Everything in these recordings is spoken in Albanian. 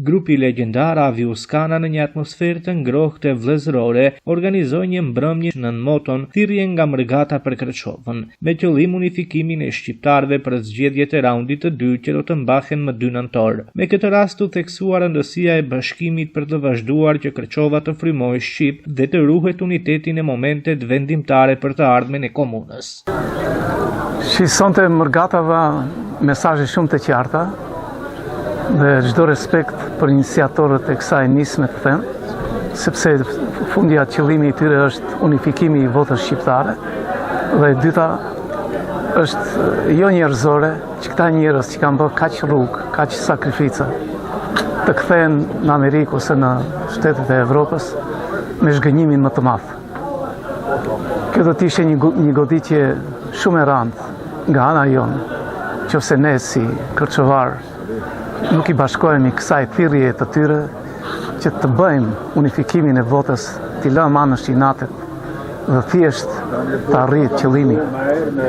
Grupi legjendar Avius Kana në një atmosferë të ngrohtë e vëllëzërore organizoi një mbrëmje në moton Thirrje nga Mërgata për Kërçovën, me qëllim unifikimin e shqiptarëve për zgjedhjet e raundit të dytë që do të mbahen më 2 nëntor. Me këtë rast u theksua rëndësia e bashkimit për të vazhduar që Kërçova të frymojë shqip dhe të ruhet uniteti në momentet vendimtare për të ardhmen e komunës. Sonte Mërgatava mesazhe shumë të qarta dhe çdo respekt për iniciatorët e kësaj nisme të them, sepse fundja qëllimi i tyre është unifikimi i votës shqiptare dhe e dyta është jo njerëzore që këta njerëz që kanë bërë kaq rrugë, kaq sakrifica të kthehen në Amerikë ose në shtetet e Evropës me zhgënjimin më të madh. Kjo do të ishte një goditje shumë e rëndë nga ana jonë, nëse ne si kërçovar nuk i bashkohemi kësaj thirrje të tyre që të bëjmë unifikimin e votës, t'i lëmë anësh inatet dhe thjesht të arrijë qëllimi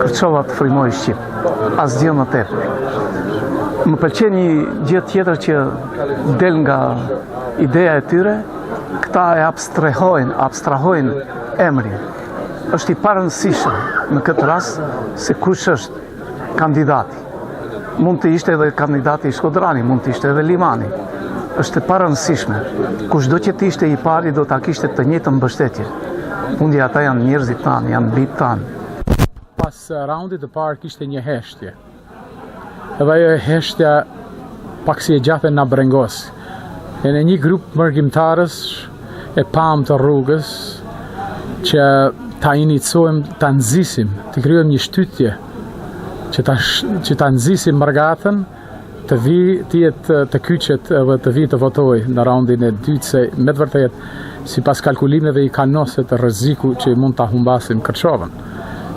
Kërçova të frymojë shqip, asgjë më tepër. Më pëlqen një gjë tjetër që del nga ideja e tyre, këta e abstrahojnë emrin. Është i parëndësishëm në këtë rast se kush është kandidati. Mund të ishte edhe kandidati i Shkodrani, mund të ishte edhe Limani. Është e parëndësishme. Kushdo që të ishte i pari do ta kishte të njëjtën mbështetje. Fundi ata janë njerëzit tanë, janë bijtë tanë. Pas raundit të parë kishte një heshtje. Edhe ajo heshtja pak si e gjatë na brengos. E në një grup mërgjimtarës e pam të rrugës që ta iniciojmë, ta nxisim, të krijojmë një shtytje që ta nxisim Mërgatën të kyçet edhe të vi të votoj në raundin e dytë, se me të vërtet sipas kalkulimeve i kanoset të rreziku që mund ta humbasin Kërçovën.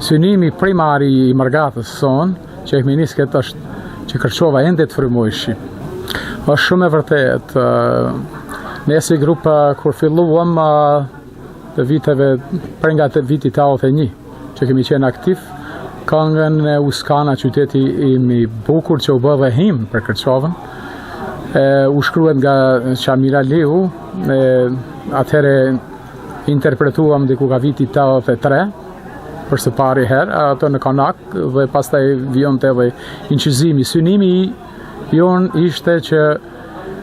Synimi primari i Mërgatës sonë që e ministet është që Kërçova ende të frymojë shqip. Është shumë e vërtet. Ne si grup kur filluam të viteve për nga të vitit 81 që kemi qenë aktiv, këngën e Uskana, qyteti i bukur që u bë dhe him për Kërçovën, u shkruhet nga Shamira Liu, atëherë interpretuam diku ka viti 83 për së pari herë, ato në Kanak, dhe pastaj vionte edhe inqizimi. Synimi jon ishte që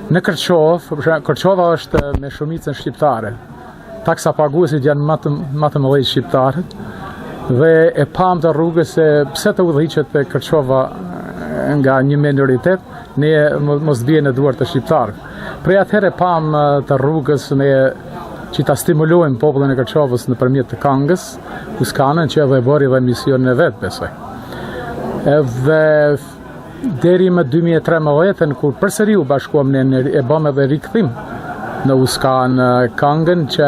në Kërçova është me shumicën shqiptare. Taksa paguesit janë më të mëdhenj shqiptarët. Dhe e pam të rrugës se pse të udhëhiqet e Kërçova nga një minoritet, ne mos bie në duart të shqiptarëve. Prej atëherë pam të rrugës ne që ta stimulojmë popullin e Kërçovës nëpërmjet të këngës, Uskanën që edhe bëri dhe misionin e vet, besoj. Edhe deri më 2013 kur përsëri u bashkuam ne e bëm edhe rikthim në Uskanë këngën që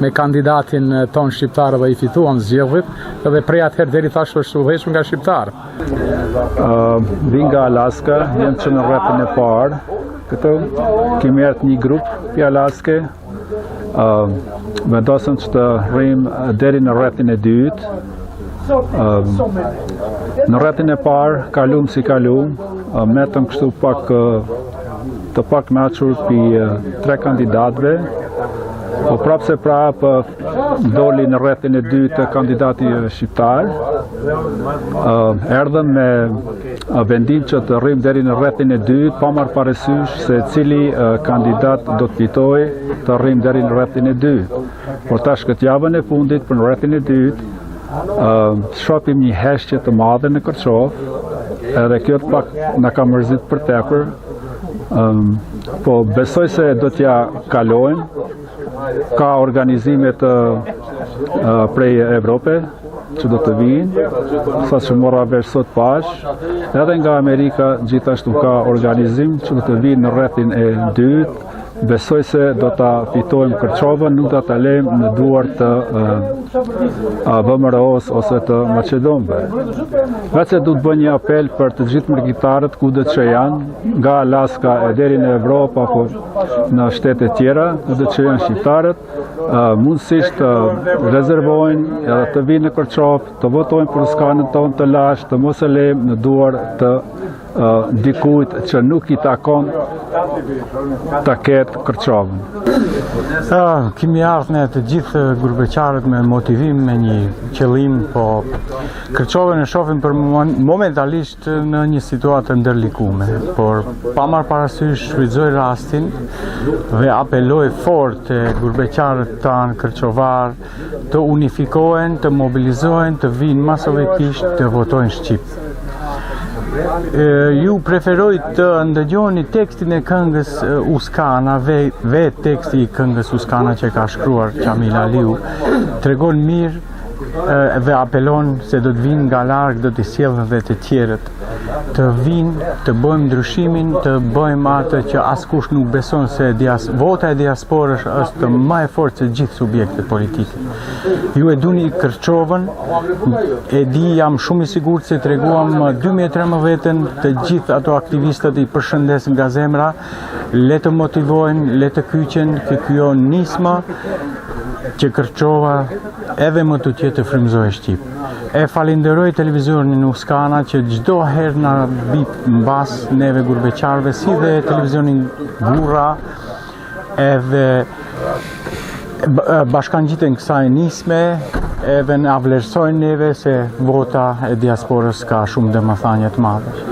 me kandidatin ton shqiptar dhe i fituam zgjedhjet, edhe prej atëherë deri tash është udhëhequr nga shqiptar. Vi nga Alaska, jam që në rrethin e parë. Këtu kemi ardhur një grup pi Alaske. Vendosëm që të rrim deri në rrethin e dytë. Në rrethin e parë kalum si kalum, metëm kështu të pak mequr pi 3 kandidatëve. Po prapë se prapë doli në rrethin e dytë kandidati shqiptar. Erdhëm me vendim që të rrim deri në rrethin e dytë, pa marrë parasysh se cili kandidat do të fitoj të rrim deri në rrethin e dytë. Por tash këtë javën e fundit për në rrethin e dytë, shohim një heshtje të madhe në Kërçovë, edhe kjo pak na ka mërzit për tepër. Po besoj se do t'ja kalojmë. Ka organizimet prej Evrope që do të vinë, sa që mora vesh sot pash, edhe nga Amerika gjithashtu ka organizim që do të vinë në rrethin e dytë besoj se do ta fitojmë Kërçovën, nuk do ta lejmë në duar të VMRO-s ose të Maqedonëve. Vetë du të bëj një apel për të gjithë mërgitarët kudo që janë, nga Alaska e deri në Evropë apo në shtete tjera, kudo që janë shqiptarët, mundësisht të rezervojnë edhe të vinë në Kërçovë, të votojnë për skanën tonë të lashtë, të mos e lejmë në duar të dikujt që nuk i takon ta ketë Kërçovën. Kemi ardhur ne të gjithë grupeqarët me motivim, me një qëllim, po Kërçovën e shohim për momentalisht në një situatë ndërlikume, por pa marrë parasysh shfrytëzoj rastin dhe apeloj fort te grupeqarët tanë kërçovar të unifikohen, të mobilizohen, të vinë masovetisht të votojnë shqip. Ju preferoj të ndëgjoni tekstin e këngës Uskana, vetë teksti i këngës Uskana që ka shkruar Qamil Aliu, tregon mirë dhe apelon se do të vinë nga larg, do të sjellën dhe të tjerët, të vinë, të bëjmë ndryshimin, të bëjmë atë që askush nuk beson se vota e diasporës është më e fortë se gjithë subjektet politike. Ju e duni Kërçovën, e di, jam shumë i sigurt se treguam 2013 të gjithë ato aktivistët i përshëndes nga zemra, le të motivojnë, le të kyqen, kjo nismë që Kërçova edhe më të tjetë të frymëzojë Shqip. E falenderoj televizionin Uskana që çdo herë na bip mbas neve grupeqarëve, si dhe televizionin Burra, edhe bashkangjiten kësaj nisme, edhe na vlerësojnë neve se vota e diasporës ka shumë domethënie të madhe.